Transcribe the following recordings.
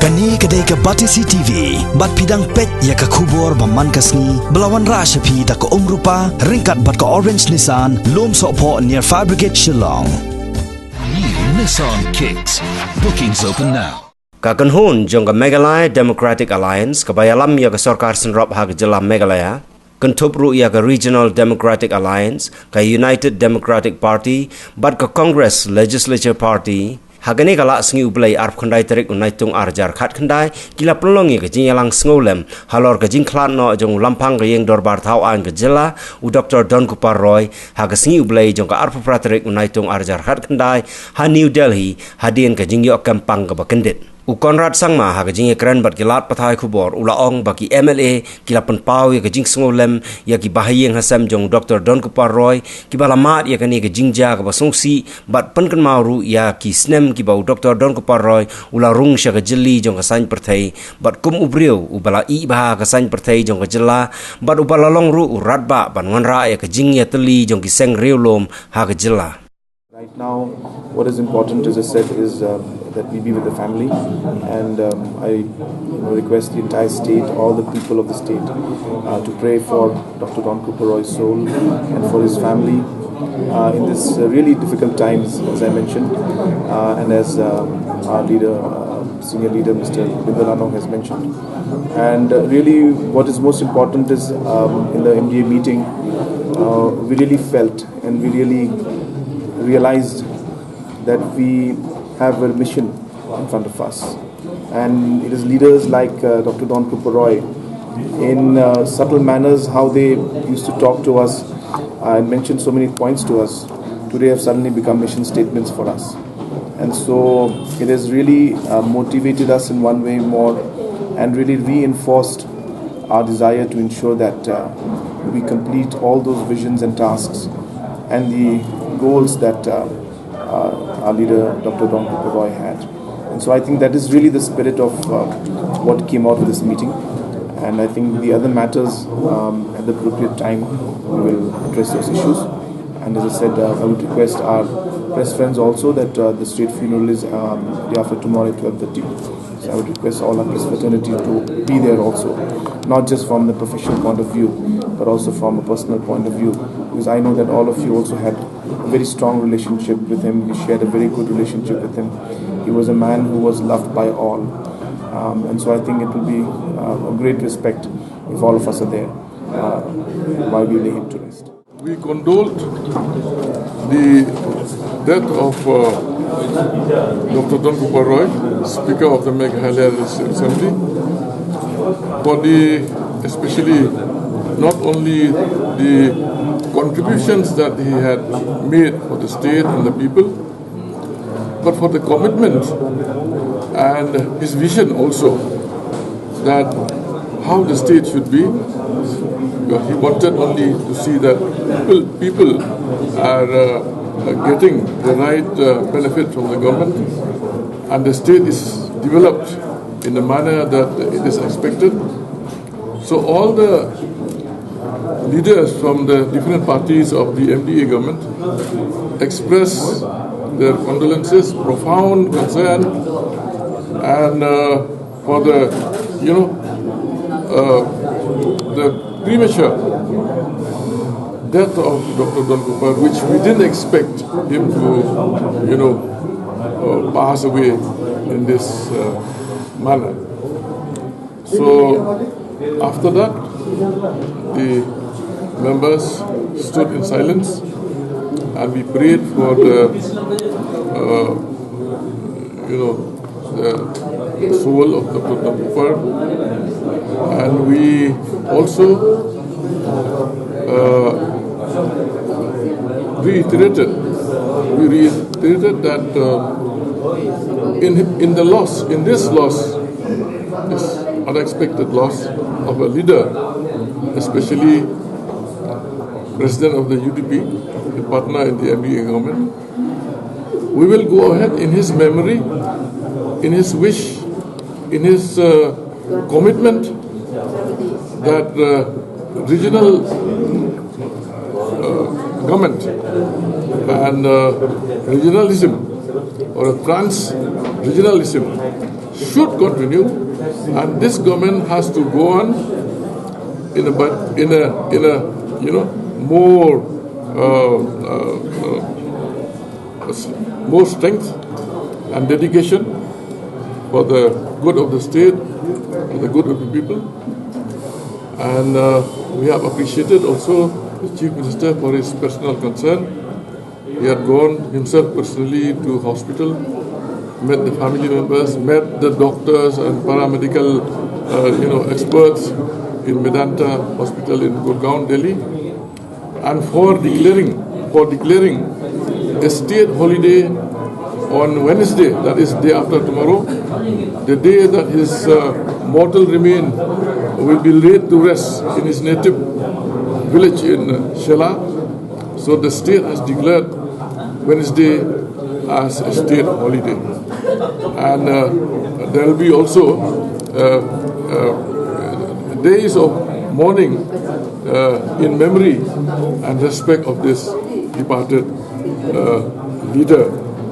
Kani kadai ka Batisi TV, bat pidang pet ya ka kubor baman kasni, belawan rasha pi da ka rupa, ringkat bat ka orange Nissan, lom sokpo near Fire Brigade Shillong. New Nissan Kicks. Bookings open now. Kakanhun jong ka Meghalaya Democratic Alliance kabayalam ya ka Sarkar Senrop ha ka Jila Meghalaya, Kantupru ya ka Regional Democratic Alliance, ka United Democratic Party, bat ka Congress Legislature Party, Hagani kala Sngewlem arp khandai tarik unaitung arjar khat khandai kila pelongi ke Jing yalang Sngewlem Halor ke Jing Khladnoh jong lampang ke Yeng dorbar thau an ke jela u Dr. Donkupar Roy ha ke Sngewlem jong ka arp pratarik unaitung arjar khat khandai ha New Delhi hadien ke Jing yok kampang ke bakendit u Konrad Sangma ha ke Jing ekran bat kilat pathai khubor ulaong baki MLA kila penpau ya ke Jing Sngewlem ya ki bahayeng hasam jong Dr. Donkupar Roy ki balamat ya kani ke Jingja ke basungsi bat penken mauru ya ki snem ki bau Dr. Donkupar Roy ula rung sya ke jeli jong ke sain perthai bat kum ubriu u bala I bah ke sain perthai jong ke jela bat u bala long ru u ratba ban nganra ya ke Jing ya teli jong ki seng riulom ha ke jela. Right now, what is important, as I said, is that we be with the family, and I request the entire state, all the people of the state, to pray for Dr. Donkupar Roy's soul and for his family in this really difficult times, as I mentioned, and as our leader, senior leader, Mr. Khladnoh has mentioned. And really, what is most important is in the MDA meeting, we really felt and we really realized that we have a mission in front of us, and it is leaders like Dr. Donkupar Roy in subtle manners how they used to talk to us and mention so many points to us today have suddenly become mission statements for us, and so it has really motivated us in one way more and really reinforced our desire to ensure that we complete all those visions and tasks and the goals that our leader Dr. Donkupar Roy had. And so I think that is really the spirit of what came out of this meeting, and I think the other matters at the appropriate time we will address those issues. And as I said, I would request our press friends also that the state funeral is day after tomorrow at 12:30. So I would request all our press fraternity to be there also, not just from the professional point of view, but also from a personal point of view, because I know that all of you also had a very strong relationship with him. You shared a very good relationship with him. He was a man who was loved by all, and so I think it will be a great respect if all of us are there while we lay him to rest. We condoled the death of Dr. Donkupar Roy, Speaker of the Meghalaya Assembly, for especially not only the contributions that he had made for the state and the people, but for the commitment and his vision also that how the state should be. He wanted only to see that people are getting the right benefit from the government, and the state is developed in the manner that it is expected. So all the leaders from the different parties of the MDA government express their condolences, profound concern, and for the premature death of Dr. Donkupar, which we didn't expect him to, pass away in this manner. So after that, the members stood in silence and we prayed for the soul of Dr. Donkupar, and we also reiterated that in this unexpected loss of a leader, especially President of the UDP, a partner in the MDA government, we will go ahead in his memory, in his wish, in his commitment that regional government and regionalism or trans-regionalism should continue, and this government has to go on in a more more strength and dedication for the good of the state, for the good of the people. And we have appreciated also the Chief Minister for his personal concern. He had gone himself personally to hospital, met the family members, met the doctors and paramedical experts in Medanta Hospital in Gurgaon, Delhi, and for declaring a state holiday on Wednesday, that is day after tomorrow, the day that his mortal remain will be laid to rest in his native village in Shela. So the state has declared Wednesday as a state holiday. And there will be also days of mourning in memory and respect of this departed leader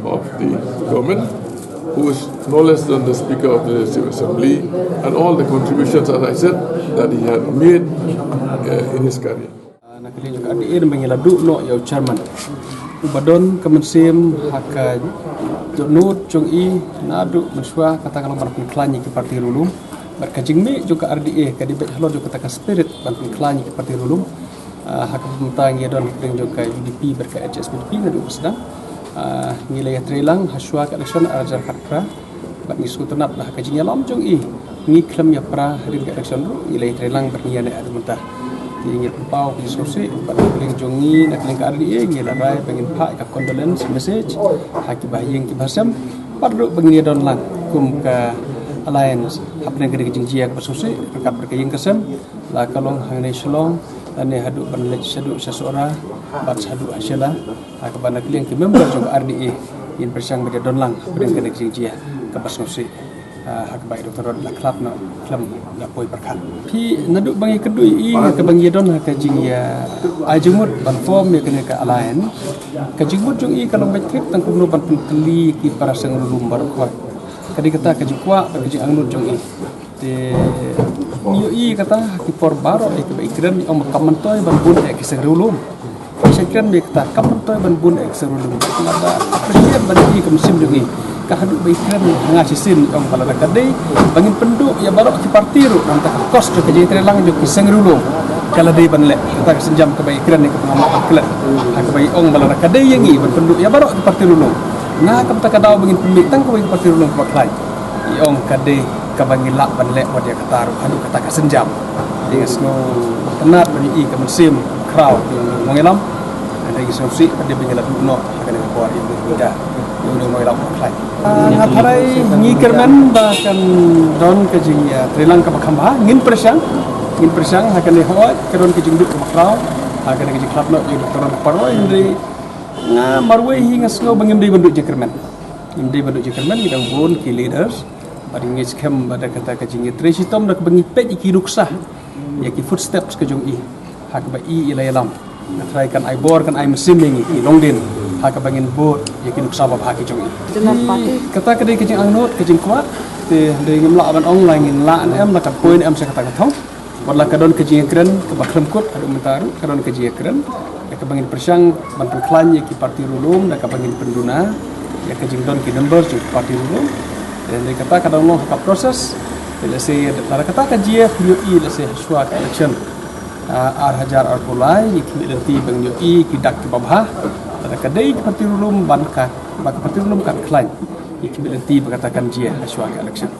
of the government, who is no less than the Speaker of the Legislative Assembly, and all the contributions, as I said, that he had made in his career. Nakali juga di ir mengila duk no yau chairman ubadon kemensim hak jonut chung i nadu mensua kata kalau barpun klani ke parti rulum berkajing mi juga RDA ke dibet Halor juga kata spirit barpun klani ke parti rulum hak pemerintah ngedon dengan juga UDP berka HSPDP ngadu sedang nilai trelang haswa ke election arajar hakra bat ngisu tenap lah kajing yalam chung i ngiklam ya pra hadir ke election nilai trelang bernian ada mentah ingin pau di sosial pada paling jongi nak link RDA ngila rai pengen pak ka condolence message haki baying ki basam perlu pengen don lang kum ka alliance hapne ke jingjiak bersosial rekap berkaying kesem la kalong hangne shlong ane hadu banlej sadu sesora bat sadu asyala hak bana link ki member jong RDA in bersang bagi don lang pengen ke jingjiak ke bersosial hak baik Dr. Rod la Khladnoh klam la poi perkan pi naduk bangi kedui i ke bangi don ka jing ya ajumut ban form ya kena ka alliance ka jingmut jung i kalau metrek tang kumno ban penteli ki para senglum bar khot kadi kata ka jingkwa ka jing angnut jung i te yo i kata ki por baro ke baik kren om kamantoy ban bun ek senglum sekren me kata kamantoy ban bun ek senglum ada presiden ban i kemusim jung i kahadu baikran ngasi sin om kala kadai bangin penduk ya barok ki parti ru nanti kos ke jadi trelang jo ki sengrulung kala dei banle kita senjam ke baikran ni ke pengamat aklat ke bai ong bala kadai yang i penduk ya barok ki parti rulung na kam ta kadau bangin pemik tang ke bai parti rulung ke baklai i ong kadai ka bangin lak banle wadia kataru hadu kata ka senjam dingas no tenat bani i ke musim crowd mengelam ada ki sosi pada bingala dukno akan ke kuat ini tidak ini mengelam baklai Harai ngikerman bahkan don kejing ya trilang ka bakhamba ngin persang hakan le hawat keron kejing duk bakrau hakan kejing Khladnoh ju Dr. Donkupar indri nga marwe hinga sno bangimdi banduk jekerman imdi banduk jekerman ngidang bon ki leaders bari ngis kem pada kata kejing tresitom dak bangi pet iki ruksah ya ki footsteps kejung i hak ba i ilayalam try kan ai bor kan ai mesin ngi longdin hak bangin bot yakin sabab hak jong kata kedai kejing angnot kejing kuat te de ngemla ban online in la em la kat poin em se kata thong wala kadon kejing kren ke bakrem kut adu mentaru kadon kejing kren ya ke bangin persang ban klan ya ki parti rulum da ka bangin penduna ya kejing don ki number ju parti rulum dan de kata kadon lo ka proses le se para kata kejia yu i le se swat election ar hajar ar pulai ki lenti bang yu i ki dak ki babha ada kadai parti rulum bankat maka parti rulum kan klan ikibelenti berkatakan dia aswa ke election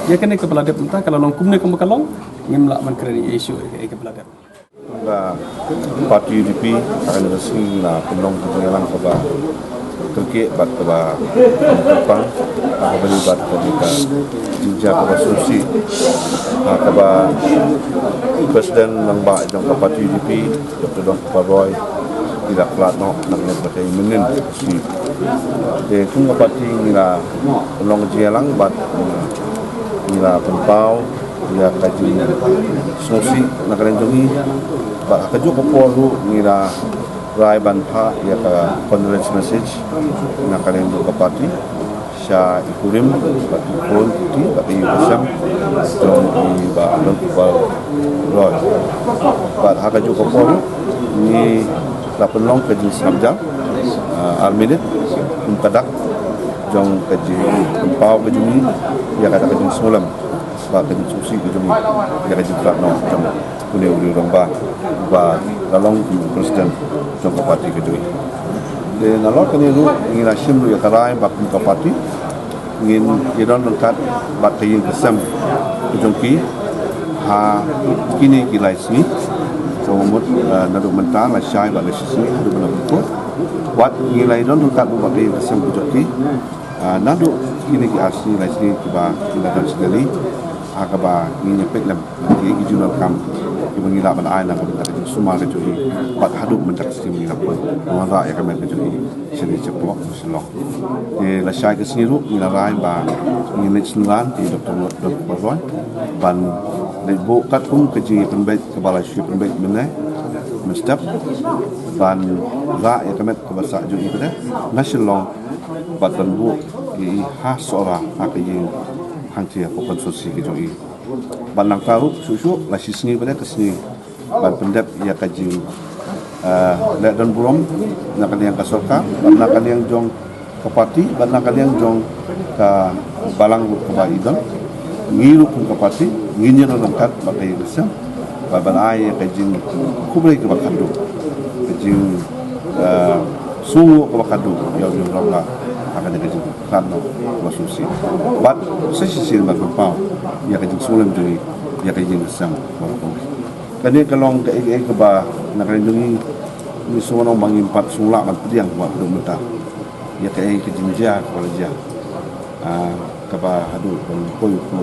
dia kena ke peladap entah kalau long kumne kum kalong ngimla man kredi isu ke peladap ba parti UDP akan resmi na penong pengelang ke ba kerke bat ke ba Donkupar apa beli bat ke jinja ke ba susi ke ba presiden ng ba jong ke parti UDP Dr. Donkupar tidak Khladnoh nak net pakai menin si de kung kapati nila long jelang bat nila penpau ya kaji sosi nak renjongi ba kaju popolu nila rai ban pha ya ka condolence message nak renjo kapati Sha ikurim bat pun ti bat yu besam jong di ba Donkupar Roy bat haka ju ko ni la penlong ke jin sabjang alminit kadak jong ke ji pau ke juni ya kata ke jin Sngewlem ba ke jin susi ke juni ya ke jin Khladnoh jong kune uri romba ba lalong presiden jong ko parti ke juni de nalor kene lu ingin asim lu ya karai bak ko parti ingin idon lengkat bak ke yin kesem jongki ha kini kilai sini somut naduk mentang la syai bak le sini hadu benar betul buat ngilai don lengkat bak ke yin kesem jongki naduk kini ki asli la sini tiba tindakan sekali akaba ingin nyepek lem ki jurnal kam mengilap ban ai nak kita semua ke jui bat haduk mentak sti mengilap pun mara ya kami ke jui sini cepok selok di la syai ke sini ru nilai ba ngin senuan di Dr. Roy ban de bu kat pun ke jui penbaik kepala syuk penbaik menai mestap ban ra ya kami ke bahasa jui pada nasional bat ban bu di hasora akayin hangti apa konsorsi ke jui banang tahu susu la sini pada ke sini ban pendap ya kaji lek dan burom nak yang ke sorka nak yang jong ke parti nak yang jong ke balang ke baidon ngiru pun ke parti nginya lengkap pakai resem ban ai kaji kubai ke bakadu kaji sungu ke bakadu ya Allah akan kaji Khladnoh konsorsi bat sesi ban pau ya kaji Sngewlem jadi ya kaji resem kani kalong ke ke ba nak rendungi ni semua orang mengimpat sulak man pediang buat mentah ya ke jinja kepala dia ke ba hadu dan koi ku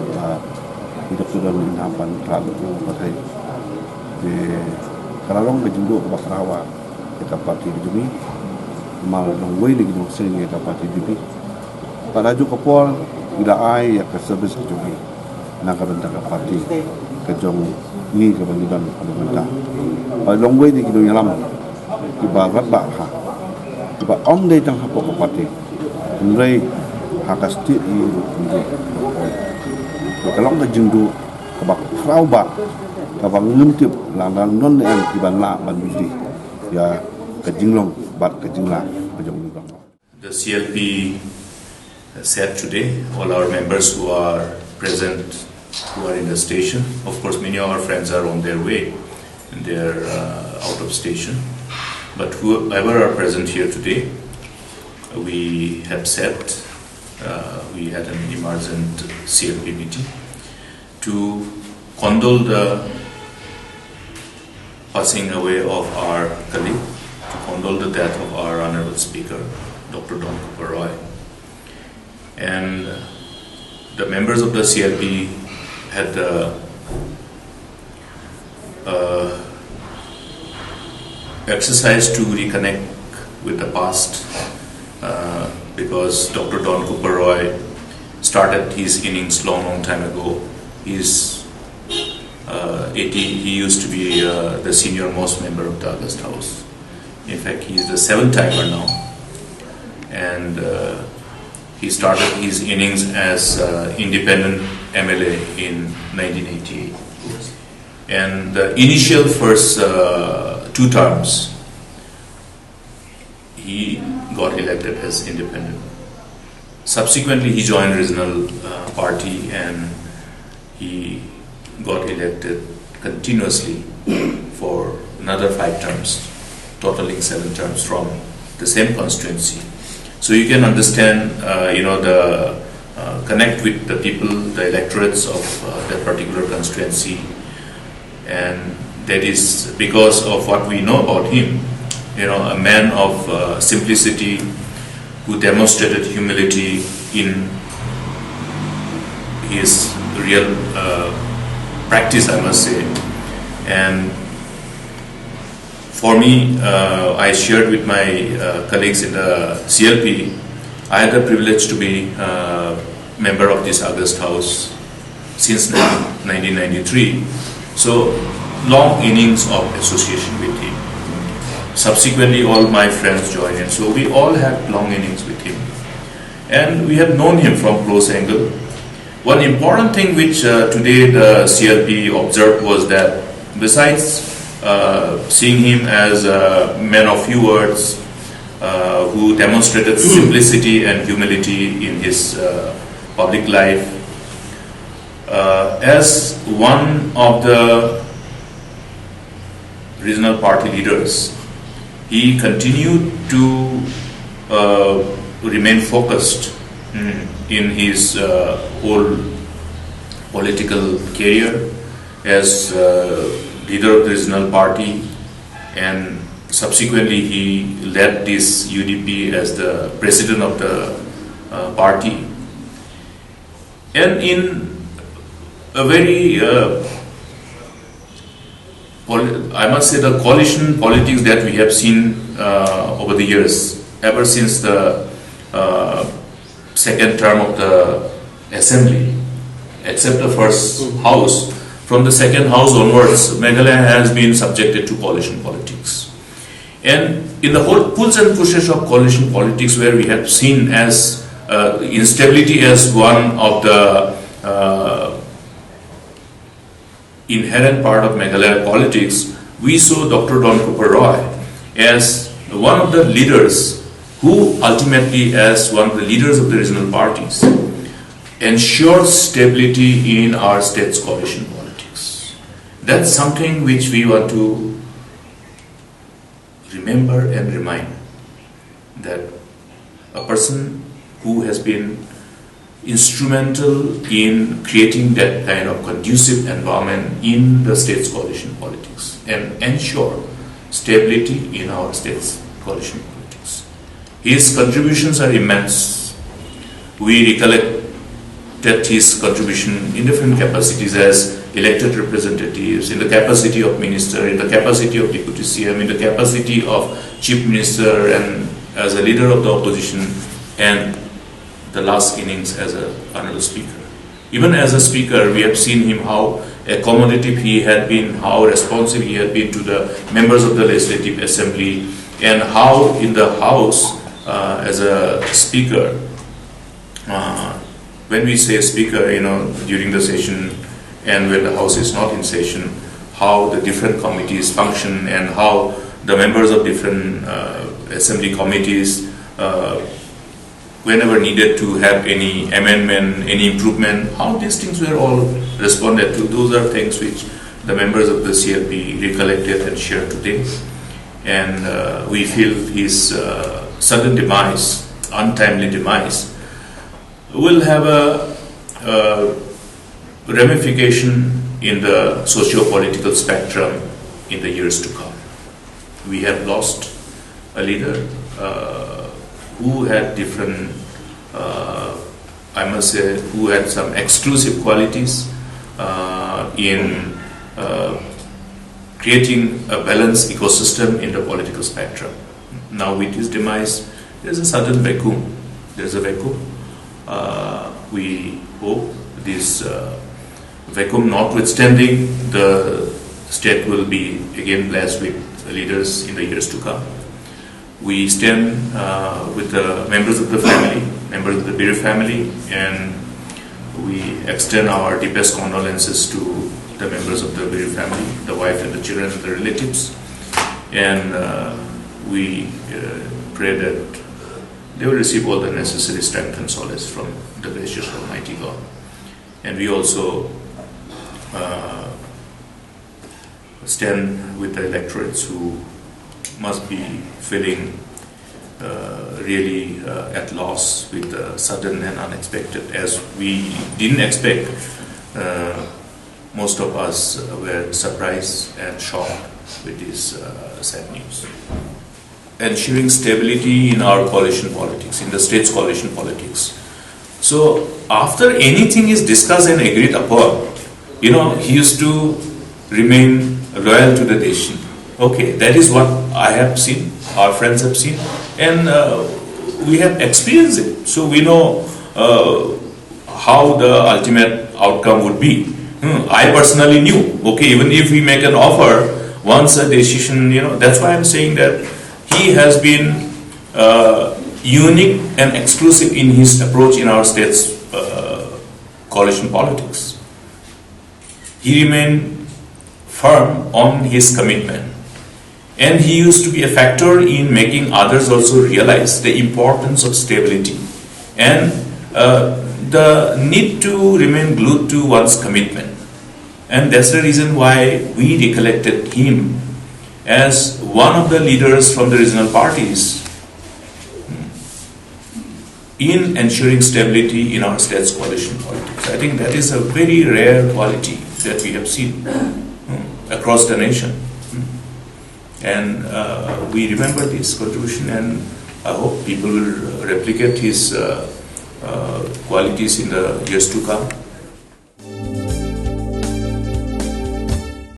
hidup sudah menampan Khladnoh pakai di kalong ke jindu ke Bakarawa ke parti di jumi mal dong wei lagi dong sing ke parti di pada ju kapol bila ai ya ke service jumi nak bentak parti ke jong ni ke bangidan pemerintah pada long wei di kidung yalam ibarat ba ha iba om dei tang hapo parti nrei hakasti i ni kalau ke jengdu ke bak frau ba ke bang ngintip lang non en iban la ban bidi ya ke jinglong bat ke jingla ke jong ni bang. The CLP said today all our members who are present, who are in the station. Of course, many of our friends are on their way, and they are out of station. But whoever are present here today, we have said, we had an emergent CLP meeting to condole the passing away of our colleague, to condole the death of our Honorable Speaker, Dr. Donkupar. And the members of the CLP had exercise to reconnect with the past because Dr. Donkupar started his innings long time ago. He's 80. He used to be the senior most member of the August House. In fact, he is the 7th timer now, and he started his innings as independent MLA in 1988. And the initial first 2 terms, he got elected as independent. Subsequently, he joined regional party and he got elected continuously for another 5 terms, totaling 7 terms from the same constituency. So you can understand, the connect with the people, the electorates of that particular constituency, and that is because of what we know about him. A man of simplicity, who demonstrated humility in his real practice, I must say. And for me, I shared with my colleagues in the CLP, I had the privilege to be a member of this August House since 1993. So, long innings of association with him. Subsequently, all my friends joined in. So, we all had long innings with him. and we have known him from close angle. One important thing which today the CLP observed was that besides seeing him as a man of few words who demonstrated simplicity and humility in his public life, as one of the regional party leaders, he continued to remain focused in his whole political career as leader of the regional party, and subsequently he led this UDP as the president of the party. And in a very I must say the coalition politics that we have seen over the years, ever since the second term of the assembly, except the first house, from the second house onwards, Meghalaya has been subjected to coalition politics. And in the whole pulls and pushes of coalition politics, where we have seen as instability as one of the inherent part of Meghalaya politics, we saw Dr. Donkupar as one of the leaders who ultimately, as one of the leaders of the regional parties, ensures stability in our state's coalition politics. That's something which we want to remember and remind, that a person who has been instrumental in creating that kind of conducive environment in the state's coalition politics and ensure stability in our state's coalition politics. His contributions are immense. We recollected his contribution in different capacities as elected representatives, in the capacity of minister, in the capacity of deputy CM, in the capacity of chief minister, and as a leader of the opposition, and the last innings as a honorable speaker. Even as a speaker, we have seen him how accommodative he had been, how responsive he had been to the members of the Legislative Assembly, and how in the House, as a speaker, when we say speaker, during the session and when the House is not in session, how the different committees function and how the members of different assembly committees, whenever needed to have any amendment, any improvement, how these things were all responded to. Those are things which the members of the CLP recollected and shared today. And we feel his sudden demise, untimely demise, will have a ramification in the socio-political spectrum in the years to come. We have lost a leader who had different, I must say, who had some exclusive qualities in creating a balanced ecosystem in the political spectrum. Now with his demise, there's a sudden vacuum. There's a vacuum. We hope this vacuum notwithstanding, the state will be again blessed with leaders in the years to come. We stand with the members of the family, members of the Biri family, and we extend our deepest condolences to the members of the Biri family, the wife and the children and the relatives. And we pray that they will receive all the necessary strength and solace from the gracious Almighty God. And we also stand with the electorates who must be feeling really at loss with the sudden and unexpected, as we didn't expect. Most of us were surprised and shocked with this sad news. Ensuring stability in our coalition politics, in the state's coalition politics. So after anything is discussed and agreed upon, he used to remain loyal to the nation. Okay, that is what I have seen, our friends have seen, and we have experienced it. So we know how the ultimate outcome would be. I personally knew, okay, even if we make an offer, once a decision, that's why I'm saying that he has been unique and exclusive in his approach in our state's coalition politics. He remained firm on his commitment, and he used to be a factor in making others also realize the importance of stability and the need to remain glued to one's commitment. And that's the reason why we recollected him as one of the leaders from the regional parties in ensuring stability in our state's coalition politics. I think that is a very rare quality that we have seen across the nation. And we remember his contribution, and I hope people will replicate his qualities in the years to come.